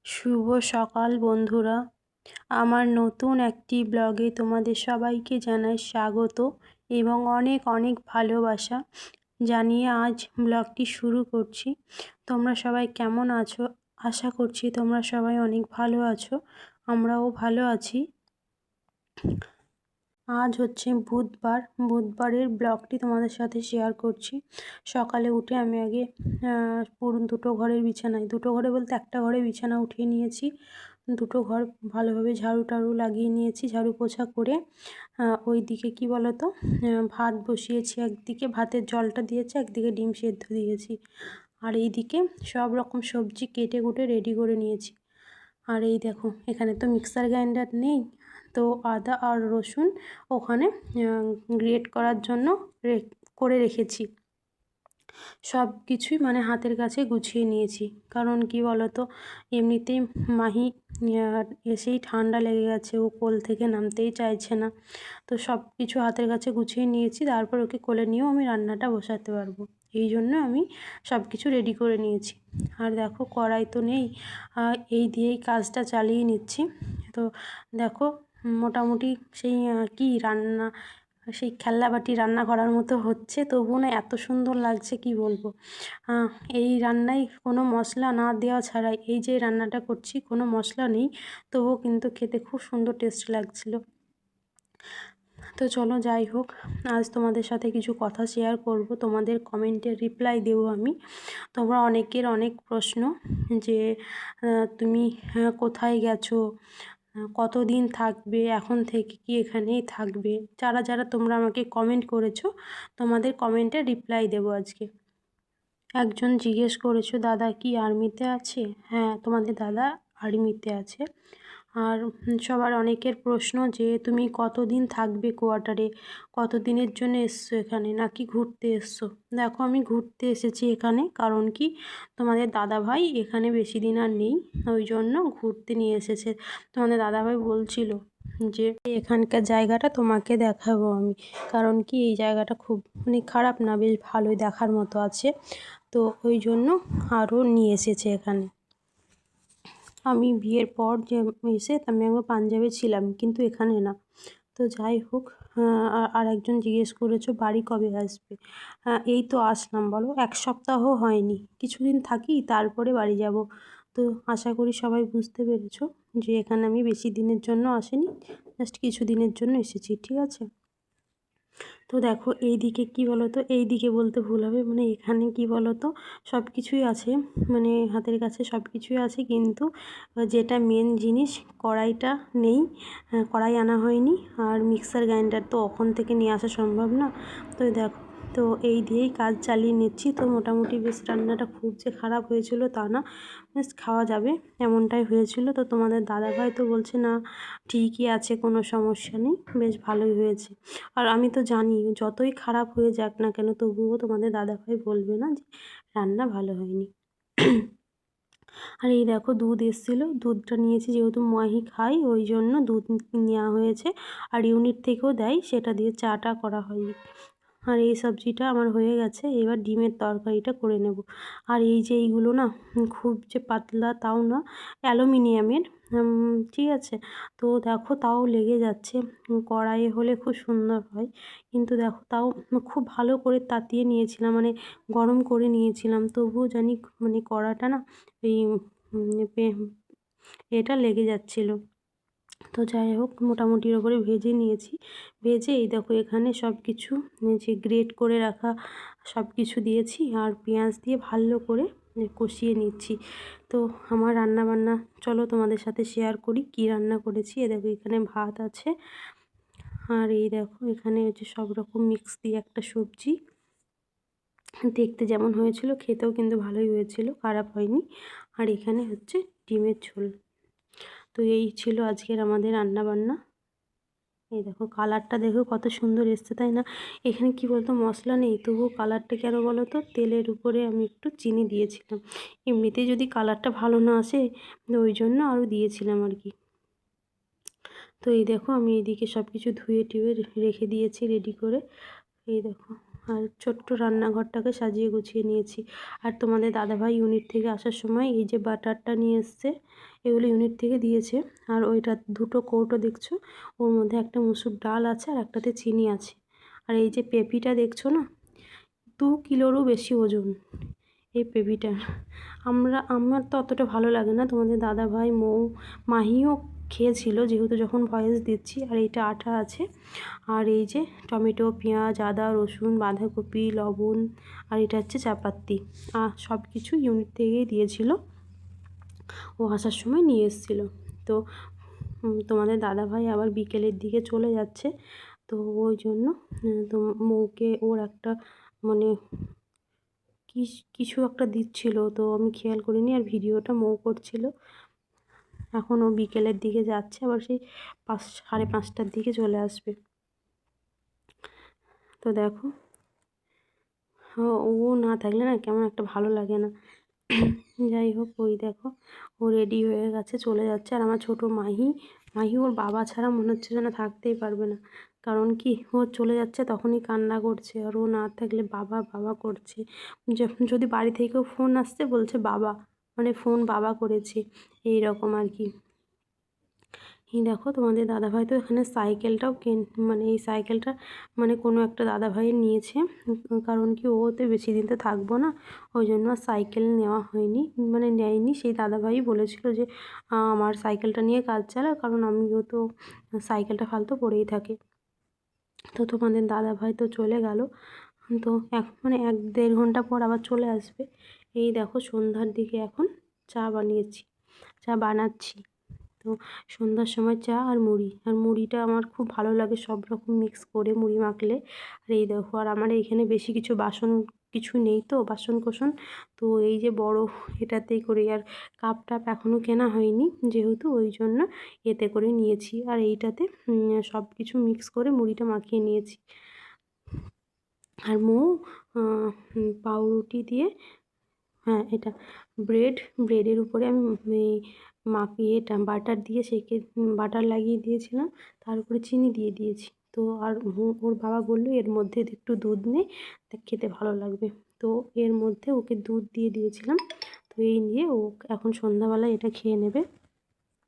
শুভ সকাল বন্ধুরা, আমার নতুন একটি ব্লগে তোমাদের সবাইকে জানাই স্বাগত এবং অনেক অনেক ভালোবাসা জানিয়ে আজ ব্লগটি শুরু করছি। তোমরা সবাই কেমন আছো? আশা করছি তোমরা সবাই অনেক ভালো আছো, আমরাও ভালো আছি। আজ হচ্ছে বুধবারের ব্লগটি তোমাদের সাথে শেয়ার করছি। সকালে উঠে আমি আগে পুরো দুটো ঘরে বলতে একটা ঘরে বিছানা উঠিয়ে নিয়েছি। দুটো ঘর ভালোভাবে ঝাড়ু টাড়ু লাগিয়ে নিয়েছি, ঝাড়ু পোছা করে ওইদিকে কি বলতো ভাত বসিয়েছি, একদিকে ভাতের জলটা দিয়েছি, একদিকে ডিম সেদ্ধ দিয়েছি, আর এইদিকে সব রকম সবজি কেটে কুটে রেডি করে নিয়েছি। আর এই দেখো এখানে তো মিক্সার গ্রাইন্ডার নেই, তো আদা আর রসুন ওখানে গ্রেট করার জন্য করে রেখেছি। সব কিছুই মানে হাতের কাছে গুছিয়ে নিয়েছি, কারণ কি বলতো এমনিতেই মাহি এসেই ঠান্ডা লেগে গেছে, ও কোল থেকে নামতেই চাইছে না। তো সব কিছু হাতের কাছে গুছিয়ে নিয়েছি, তারপর ওকে কোলে নিয়েও আমি রান্নাটা বসাতে পারবো, এই জন্য আমি সব কিছু রেডি করে নিয়েছি। আর দেখো কড়াই তো নেই, এই দিয়েই কাজটা চালিয়ে নিচ্ছি। তো দেখো মোটামুটি সেই কি রান্না, সেই খেলনা বাটি রান্না করার মতো হচ্ছে, তবুও না এত সুন্দর লাগছে কি বলবো। এই রান্নায় কোনো মশলা না দেওয়া ছাড়াই এই যে রান্নাটা করছি, কোনো মশলা নেই, তবুও কিন্তু খেতে খুব সুন্দর টেস্ট লাগছিলো। তো চলো যাই হোক, আজ তোমাদের সাথে কিছু কথা শেয়ার করব, তোমাদের কমেন্টের রিপ্লাই দেবো আমি। তোমরা অনেকের অনেক প্রশ্ন যে তুমি কোথায় গেছো, কতদিন থাকবে, এখন থেকে কি এখানেই থাকবে, যারা যারা তোমরা আমাকে কমেন্ট করেছো, তোমাদের কমেন্টের রিপ্লাই দেবো আজকে। একজন জিজ্ঞেস করেছো দাদা কি আর্মিতে আছে? হ্যাঁ, তোমাদের দাদা আর্মিতে আছে। আর সবার অনেকের প্রশ্ন যে তুমি কতদিন থাকবে কোয়ার্টারে, কতদিনের জন্য এসছো এখানে, নাকি ঘুরতে এসছো? দেখো আমি ঘুরতে এসেছি এখানে, কারণ কি তোমাদের দাদাভাই এখানে বেশি দিন আর নেই, ওই জন্য ঘুরতে নিয়ে এসেছে। তোমাদের দাদাভাই বলছিল যে এখানকার জায়গাটা তোমাকে দেখাবো আমি, কারণ কি এই জায়গাটা খুব মানে খারাপ না, বেশ ভালোই দেখার মতো আছে, তো ওই জন্য আরও নিয়ে এসেছে এখানে। আমি বিয়ের পর যে এসে আমি একবার পাঞ্জাবে ছিলাম, কিন্তু এখানে না। তো যাই হোক, আর একজন জিজ্ঞেস করেছো বাড়ি কবে আসবে? এই তো আসলাম, বলো 1 সপ্তাহ হয়নি, কিছুদিন থাকি তারপরে বাড়ি যাব। তো আশা করি সবাই বুঝতে পেরেছো যে এখানে আমি বেশি দিনের জন্য আসিনি, জাস্ট কিছু দিনের জন্য এসেছি, ঠিক আছে? তো দেখো এইদিকে কি বলো তো, এইদিকে বলতে ভুল হবে, মানে এখানে কি বলো তো সব কিছুই আছে, মানে হাতের কাছে সব কিছুই আছে, কিন্তু যেটা মেন জিনিস কড়াইটা নেই, কড়াই আনা হয়নি, আর মিক্সার গ্রাইন্ডার তো ওখান থেকে নিয়ে আসা সম্ভব না। তো দেখো, তো এই দিয়েই কাজ চালিয়ে নিচ্ছি। তো মোটামুটি বেশ রান্নাটা খুব যে খারাপ হয়েছিল তা না, বেশ খাওয়া যাবে এমনটাই হয়েছিল। তো তোমাদের দাদাভাই তো বলছে না ঠিকই আছে, কোনো সমস্যা নেই, বেশ ভালোই হয়েছে। আর আমি তো জানি যতই খারাপ হয়ে যাক না কেন, তবুও তোমাদের দাদাভাই বলবে না যে রান্না ভালো হয়নি। আর এই দেখো দুধ এসেছিলো, দুধটা নিয়েছি, যেহেতু মাহি খাই ওই জন্য দুধ নেওয়া হয়েছে, আর ইউনিট থেকেও দেয়, সেটা দিয়ে চাটা করা হয়। আর এই সবজিটা আমার হয়ে গেছে, এবার ডিমের তরকারিটা করে নেব। আর এই যে এইগুলো না খুব যে পাতলা তাও না, অ্যালুমিনিয়ামের, ঠিক আছে? তো দেখো তাও লেগে যাচ্ছে, কড়াইয়ে হলে খুব সুন্দর হয়, কিন্তু দেখো তাও খুব ভালো করে তাতিয়ে নিয়েছিলাম, মানে গরম করে নিয়েছিলাম, তবুও জানি মানে কড়াটা না এই এটা লেগে যাচ্ছিলো। তো যাই হোক মোটামুটি করে ভেজে নিয়েছি, ভেজে এই দেখো এখানে সব কিছু যে গ্রেট করে রাখা সব কিছু দিয়েছি, আর পেঁয়াজ দিয়ে ভালো করে কষিয়ে নিচ্ছি। তো আমার রান্নাবান্না চলো তোমাদের সাথে শেয়ার করি কী রান্না করেছি। এ দেখো এখানে ভাত আছে, আর এই দেখো এখানে হচ্ছে সব রকম মিক্স দিয়ে একটা সবজি, দেখতে যেমন হয়েছিল খেতেও কিন্তু ভালোই হয়েছিল, খারাপ হয়নি। আর এখানে হচ্ছে ডিমের ঝোল। তো এই ছিল আজকের আমাদের রান্নাবান্না। এই দেখো কালারটা দেখো কত সুন্দর এসছে, তাই না? এখানে কি বলতো মশলা নেই, তবুও কালারটা কেন বলো তো, তেলের উপরে আমি একটু চিনি দিয়েছিলাম, এমনিতে যদি কালারটা ভালো না আসে ওই জন্য আরও দিয়েছিলাম আর কি। তো এই দেখো আমি এইদিকে সব কিছু ধুয়ে টুয়ে রেখে দিয়েছি রেডি করে, এই দেখো। আর ছোট্ট রান্নাঘরটাকে সাজিয়ে গুছিয়ে নিয়েছি। আর তোমাদের দাদাভাই ইউনিট থেকে আসার সময় এই যে বাটারটা নিয়ে এসছে, এগুলো ইউনিট থেকে দিয়েছে। আর ওইটা 2টো কৌটো দেখছো, ওর মধ্যে একটা মুসুর ডাল আছে আর একটাতে চিনি আছে। আর এই যে পেঁপিটা দেখছো না, 2 কিলোরও বেশি ওজন এই পেঁপিটার। আমার তো অতটা ভালো লাগে না, তোমাদের দাদাভাই, মৌ, মাহিও খেয়েছিল যেহেতু যখন ভয়েস দিচ্ছি। আর এইটা আটা আছে। আর এই যে টমেটো, পেঁয়াজ, আদা, রসুন, বাঁধাকপি, লবণ, আর এটা হচ্ছে চাপাতি। সব কিছু ইউনিট থেকেই দিয়েছিল, ও আসার সময় নিয়ে এসেছিলো। তো তোমাদের দাদাভাই আবার বিকেলের দিকে চলে যাচ্ছে, তো ওই জন্য তো মৌকে ওর একটা মানে কিছু একটা দিচ্ছিল, তো আমি খেয়াল করিনি, আর ভিডিওটা মৌ করছিল। এখন ও বিকেলের দিকে যাচ্ছে, আবার সেই 5-5:30টার দিকে চলে আসবে। তো দেখো, ও না থাকলে না কেমন একটা ভালো লাগে না। যাই হোক, ওই দেখো ও রেডি হয়ে গেছে, চলে যাচ্ছে। আর আমার ছোটো মাহি ওর বাবা ছাড়া মনে হচ্ছে যেন থাকতেই পারবে না। কারণ কি, ও চলে যাচ্ছে তখনই কান্না করছে, আর ও না থাকলে বাবা বাবা করছে। যদি বাড়ি থেকেও ফোন আসছে বলছে বাবা, মানে ফোন বাবা করেছে, এই রকম আর কি। এই দেখো তোমাদের দাদাভাই তো এখানে সাইকেলটাও মানে এই সাইকেলটা মানে কোনো একটা দাদাভাইয়ের নিয়েছে। কারণ কি, ওতে বেশি দিন তো থাকবো না, ওই জন্য আর সাইকেল নেওয়া হয়নি, মানে নেয়নি। সেই দাদাভাই বলেছিল যে আমার সাইকেলটা নিয়ে কাজ চালা, কারণ আমিও তো সাইকেলটা ফালতু পড়েই থাকে। তো তোমাদের দাদাভাই তো চলে গেল, তো মানে 1-1.5 ঘন্টা পর আবার চলে আসবে। এই দেখো সন্ধ্যার দিকে এখন চা বানাচ্ছি। তো সন্ধ্যার সময় চা আর মুড়ি, আর মুড়িটা আমার খুব ভালো লাগে সব রকম মিক্স করে মুড়ি মাখলে। আর এই দেখো, আর আমার এইখানে বেশি কিছু নেই তো বাসন কোসন, তো এই যে বড় এটাতেই করি। আর কাপ টাপ এখনও কেনা হয়নি যেহেতু, ওই জন্য এতে করে নিয়েছি। আর এইটাতে সব কিছু মিক্স করে মুড়িটা মাখিয়ে নিয়েছি। আর পাউরুটি দিয়ে, হ্যাঁ এটা ব্রেডের উপরে আমি মাখিয়ে বাটার দিয়ে সেঁকে বাটার লাগিয়ে দিয়েছিলাম, তার উপরে চিনি দিয়ে দিয়েছি। তো আর ওর বাবা বললো এর মধ্যে একটু দুধ নে, তা খেতে ভালো লাগবে। তো এর মধ্যে ওকে দুধ দিয়ে দিয়েছিলাম। তো এই নিয়ে ও এখন সন্ধ্যাবেলায় এটা খেয়ে নেবে।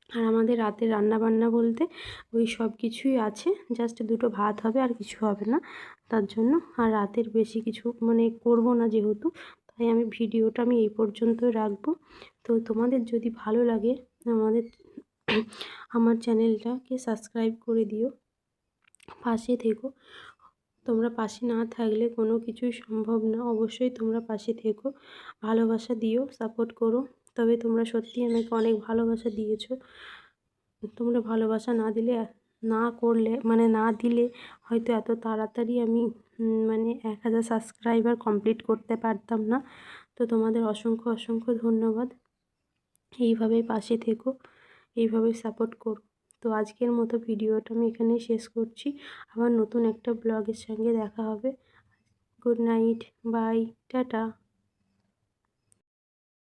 আর আমাদের রাতের রান্নাবান্না বলতে ওই সব কিছুই আছে, জাস্ট 2টো ভাত হবে, আর কিছু হবে না তার জন্য। আর রাতের বেশি কিছু মানে করব না যেহেতু, তাই ভিডিওটা এই পর্যন্তই রাখবো। তো তোমাদের যদি ভালো লাগে আমার চ্যানেলটাকে সাবস্ক্রাইব করে দিও, পাশে থেকো। তোমরা পাশে না থাকলে কোনো কিছুই সম্ভব না, অবশ্যই তোমরা পাশে থেকো, ভালোবাসা দিও, সাপোর্ট করো। তবে তোমরা সত্যিই আমাকে অনেক ভালোবাসা দিয়েছো। তোমরা ভালোবাসা না দিলে হয়তো এত তাড়াতাড়ি আমি মানে 1000 সাবস্ক্রাইবার কমপ্লিট করতে পারতাম না। তো তোমাদের অসংখ্য ধন্যবাদ। এইভাবেই পাশে থেকো, এইভাবেই সাপোর্ট করো। তো আজকের মতো ভিডিওটা আমি এখানেই শেষ করছি। আবার নতুন একটা ব্লগের সঙ্গে দেখা হবে। Good night, bye, tata.